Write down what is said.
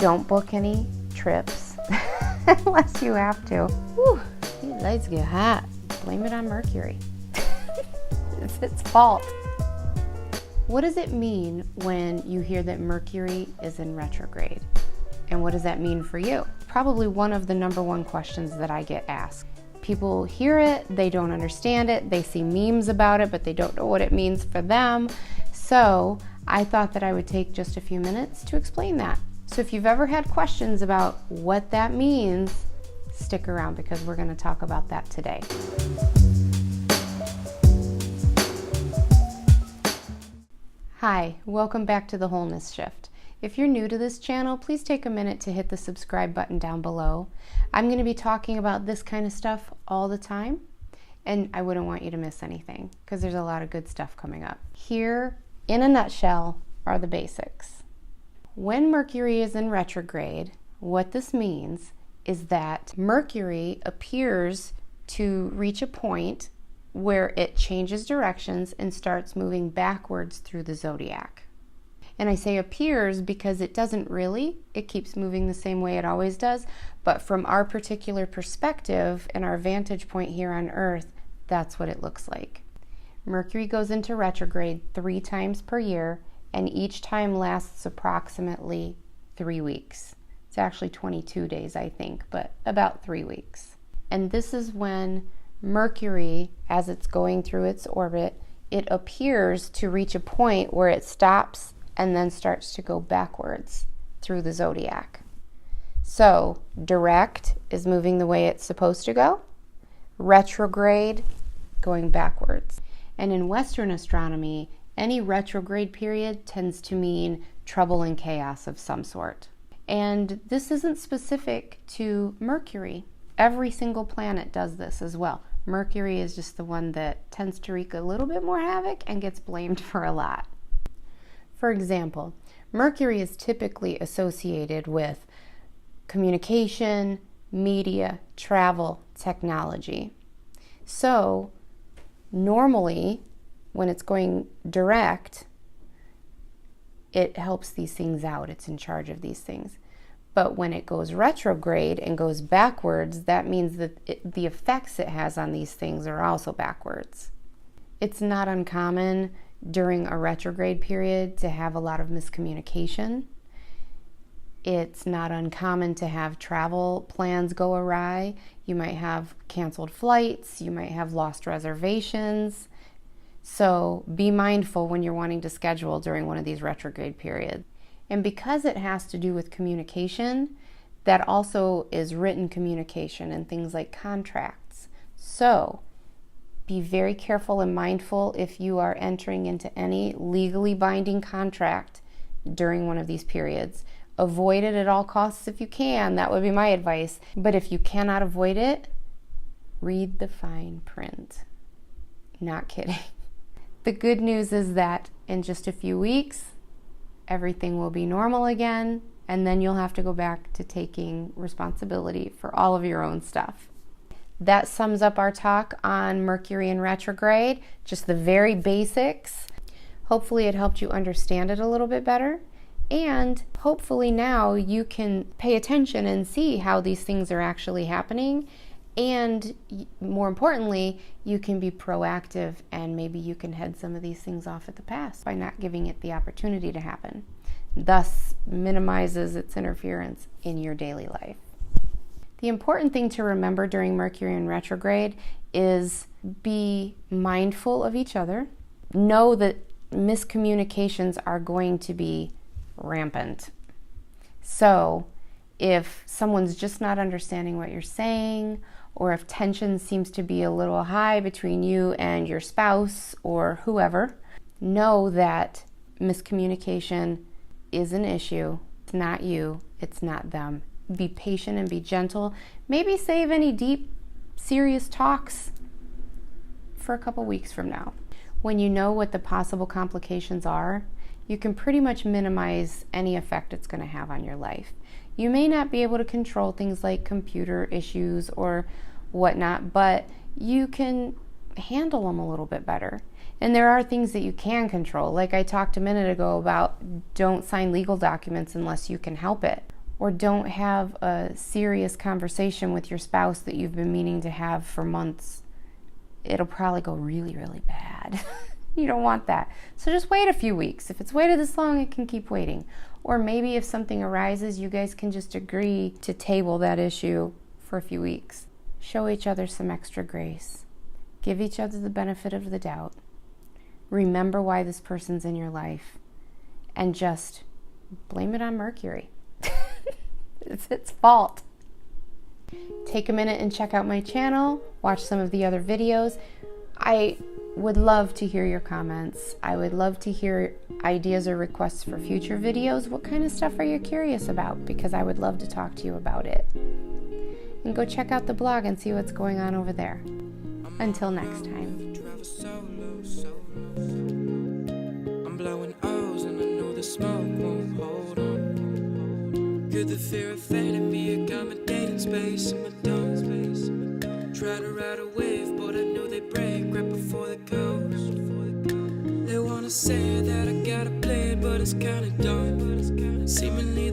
Don't book any trips unless you have to. Whew, these lights get hot. Blame it on Mercury. It's its fault. What does it mean when you hear that Mercury is in retrograde? And what does that mean for you? Probably one of the number one questions that I get asked. People hear it, they don't understand it, they see memes about it, but they don't know what it means for them. So I thought that I would take just a few minutes to explain that. So if you've ever had questions about what that means, stick around because we're going to talk about that today. Hi, welcome back to the Wholeness Shift. If you're new to this channel, please take a minute to hit the subscribe button down below. I'm going to be talking about this kind of stuff all the time, and I wouldn't want you to miss anything because there's a lot of good stuff coming up. Here, in a nutshell, are the basics. When Mercury is in retrograde, what this means is that Mercury appears to reach a point where it changes directions and starts moving backwards through the zodiac. And I say appears because it doesn't really. It keeps moving the same way it always does. But from our particular perspective and our vantage point here on Earth, that's what it looks like. Mercury goes into retrograde 3 times per year, and each time lasts approximately 3 weeks. It's actually 22 days, I think, but about 3 weeks. And this is when Mercury, as it's going through its orbit, it appears to reach a point where it stops and then starts to go backwards through the zodiac. So, direct is moving the way it's supposed to go. Retrograde, going backwards. And in Western astronomy, any retrograde period tends to mean trouble and chaos of some sort. And this isn't specific to Mercury. Every single planet does this as well. Mercury is just the one that tends to wreak a little bit more havoc and gets blamed for a lot. For example, Mercury is typically associated with communication, media, travel, technology. So, normally, when it's going direct, it helps these things out. It's in charge of these things. But when it goes retrograde and goes backwards, that means that the effects it has on these things are also backwards. It's not uncommon during a retrograde period to have a lot of miscommunication. It's not uncommon to have travel plans go awry. You might have canceled flights. You might have lost reservations. So be mindful when you're wanting to schedule during one of these retrograde periods. And because it has to do with communication, that also is written communication and things like contracts. So be very careful and mindful if you are entering into any legally binding contract during one of these periods. Avoid it at all costs if you can. That would be my advice. But if you cannot avoid it, read the fine print. Not kidding. The good news is that in just a few weeks, everything will be normal again, and then you'll have to go back to taking responsibility for all of your own stuff. That sums up our talk on Mercury in retrograde, just the very basics. Hopefully it helped you understand it a little bit better, and hopefully now you can pay attention and see how these things are actually happening, and more importantly, you can be proactive and maybe you can head some of these things off at the pass by not giving it the opportunity to happen. Thus minimizes its interference in your daily life. The important thing to remember during Mercury in retrograde is be mindful of each other. Know that miscommunications are going to be rampant. So if someone's just not understanding what you're saying, or if tension seems to be a little high between you and your spouse or whoever, know that miscommunication is an issue. It's not you, it's not them. Be patient and be gentle. Maybe save any deep, serious talks for a couple weeks from now. When you know what the possible complications are, you can pretty much minimize any effect it's going to have on your life. You may not be able to control things like computer issues or whatnot, but you can handle them a little bit better. And there are things that you can control. Like I talked a minute ago about don't sign legal documents unless you can help it. or don't have a serious conversation with your spouse that you've been meaning to have for months, it'll probably go really, really bad. You don't want that. So just wait a few weeks. If it's waited this long, it can keep waiting. Or maybe if something arises, you guys can just agree to table that issue for a few weeks. Show each other some extra grace. Give each other the benefit of the doubt. Remember why this person's in your life. And just blame it on Mercury. It's its fault. Take a minute and check out my channel. Watch some of the other videos. I would love to hear your comments. I would love to hear ideas or requests for future videos. What kind of stuff are you curious about? Because I would love to talk to you about it. And go check out the blog and see what's going on over there. Until next time. I'm blowing O's and I know the smoke won't hold on. Could the fear of fading be accommodating space in my dome? Try to ride a wave, but I know they break right before the coast. They wanna say that I got a plan, but it's kinda dumb. Seemingly